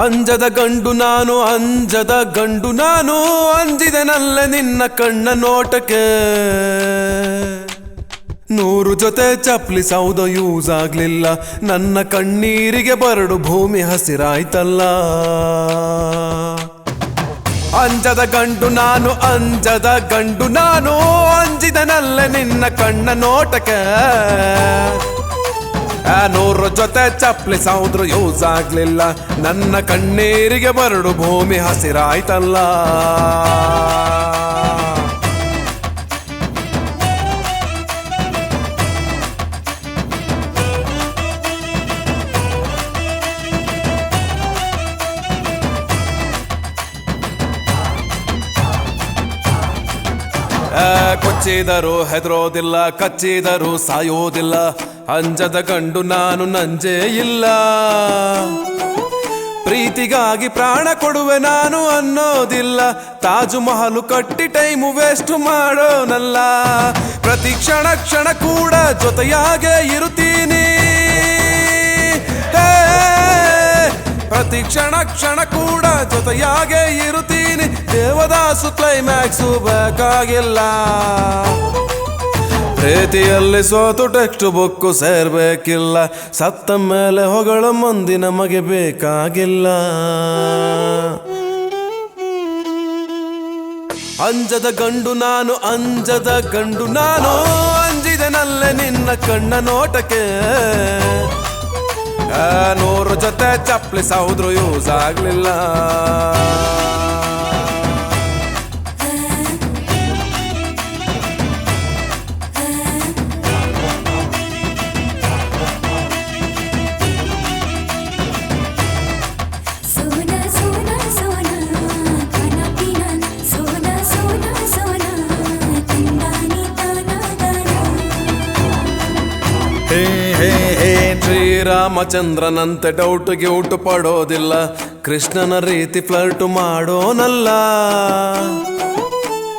ಅಂಜದ ಗಂಡು ನಾನು ಅಂಜದ ಗಂಡು ನಾನು ಅಂಜಿದೆನಲ್ಲ ನಿನ್ನ ಕಣ್ಣ ನೋಟಕ್ಕೆ 100 ಜೊತೆ ಚಪ್ಲಿ ಸೌದ ಯೂಸ್ ಆಗ್ಲಿಲ್ಲ ನನ್ನ ಕಣ್ಣೀರಿಗೆ ಬರಡು ಭೂಮಿ ಹಸಿರಾಯ್ತಲ್ಲ ಅಂಜದ ಗಂಡು ನಾನು ಅಂಜದ ಗಂಡು ನಾನು ಅಂಜಿದೆನಲ್ಲ ನಿನ್ನ ಕಣ್ಣ ನೋಟಕ್ಕೆ 100 ಜೊತೆ ಚಪ್ಲಿ ಸೌದ್ರ ಯೂಸ್ ಆಗ್ಲಿಲ್ಲ ನನ್ನ ಕಣ್ಣೀರಿಗೆ ಬರಡು ಭೂಮಿ ಹಸಿರಾಯ್ತಲ್ಲ ಕೊಚ್ಚಿದರೂ ಹೆದರೋದಿಲ್ಲ ಕಚ್ಚಿದರೂ ಸಾಯೋದಿಲ್ಲ ಅಂಜದ ಗಂಡು ನಾನು ನಂಜೇ ಇಲ್ಲ ಪ್ರೀತಿಗಾಗಿ ಪ್ರಾಣ ಕೊಡುವೆ ನಾನು ಅನ್ನೋದಿಲ್ಲ ತಾಜು ಮಹಲು ಕಟ್ಟಿ ಟೈಮು ವೇಸ್ಟ್ ಮಾಡೋನಲ್ಲ ಪ್ರತಿ ಕ್ಷಣ ಕ್ಷಣ ಕೂಡ ಜೊತೆಯಾಗೆ ಇರುತ್ತೀನಿ ಪ್ರತಿ ಕ್ಷಣ ಕ್ಷಣ ಕೂಡ ಜೊತೆಯಾಗೆ ಇರುತ್ತೀನಿ ದೇವದಾಸು ಕ್ಲೈಮ್ಯಾಕ್ಸು ಬೇಕಾಗಿಲ್ಲ ಪ್ರೀತಿಯಲ್ಲಿ ಸೋತು ಟೆಕ್ಸ್ಟ್ ಬುಕ್ ಸೇರ್ಬೇಕಿಲ್ಲ ಸತ್ತ ಮೇಲೆ ಹೊಗಳ ಮಂದಿ ನಮಗೆ ಬೇಕಾಗಿಲ್ಲ ಅಂಜದ ಗಂಡು ನಾನು ಅಂಜದ ಗಂಡು ನಾನು ಅಂಜಿದೆನಲ್ಲ ನಿನ್ನ ಕಣ್ಣ ನೋಟಕ್ಕೆ 100 ಜೊತೆ ಚಪ್ಲಿ ಸೌದ್ರು ಯೂಸ್ ಆಗ್ಲಿಲ್ಲ ಶ್ರೀರಾಮಚಂದ್ರನಂತೆ ಡೌಟ್ ಗ್ಯೂಟ್ ಪಡೋದಿಲ್ಲ ಕೃಷ್ಣನ ರೀತಿ ಫ್ಲರ್ಟ್ ಮಾಡೋನಲ್ಲ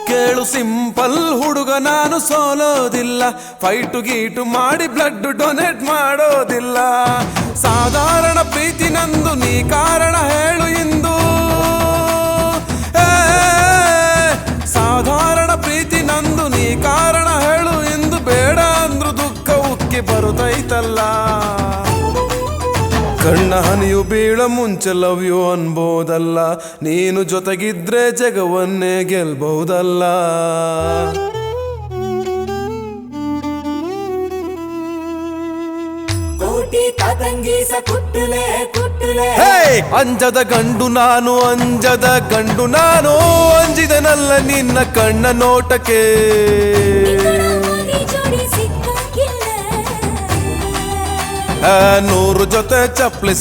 ಕೇಳು ಸಿಂಪಲ್ ಹುಡುಗ ನಾನು ಸೋಲೋದಿಲ್ಲ ಫೈಟು ಗೀಟು ಮಾಡಿ ಬ್ಲಡ್ ಡೊನೇಟ್ ಮಾಡೋದಿಲ್ಲ ಸಾಧಾರಣ ಪ್ರೀತಿ ನಂದು ನೀ ಕಾರಣ ಹೇಳು ಇಂದು ಸಾಧಾರಣ ಪ್ರೀತಿ ನಂದು ನೀ ಕಾರಣ ಹೇಳು ಎಂದು ಬೇಡ ಅಂದ್ರು ದುಃಖ ಉಕ್ಕಿ ಬರುತ್ತೈತಲ್ಲ ಕಣ್ಣ ಹನಿಯು ಬೀಳ ಮುಂಚೆ ಲವ್ ಯು ಅನ್ಬೋದಲ್ಲ ನೀನು ಜೊತೆಗಿದ್ರೆ ಜಗವನ್ನೇ ಗೆಲ್ಬಹುದಲ್ಲ ಅಂಜದ ಗಂಡು ನಾನು ಅಂಜದ ಗಂಡು ನಾನು ಅಂಜಿದನಲ್ಲ ನಿನ್ನ ಕಣ್ಣ ನೋಟಕ್ಕೆ 100 ಜೊತೆ ಚಪ್ಲಿ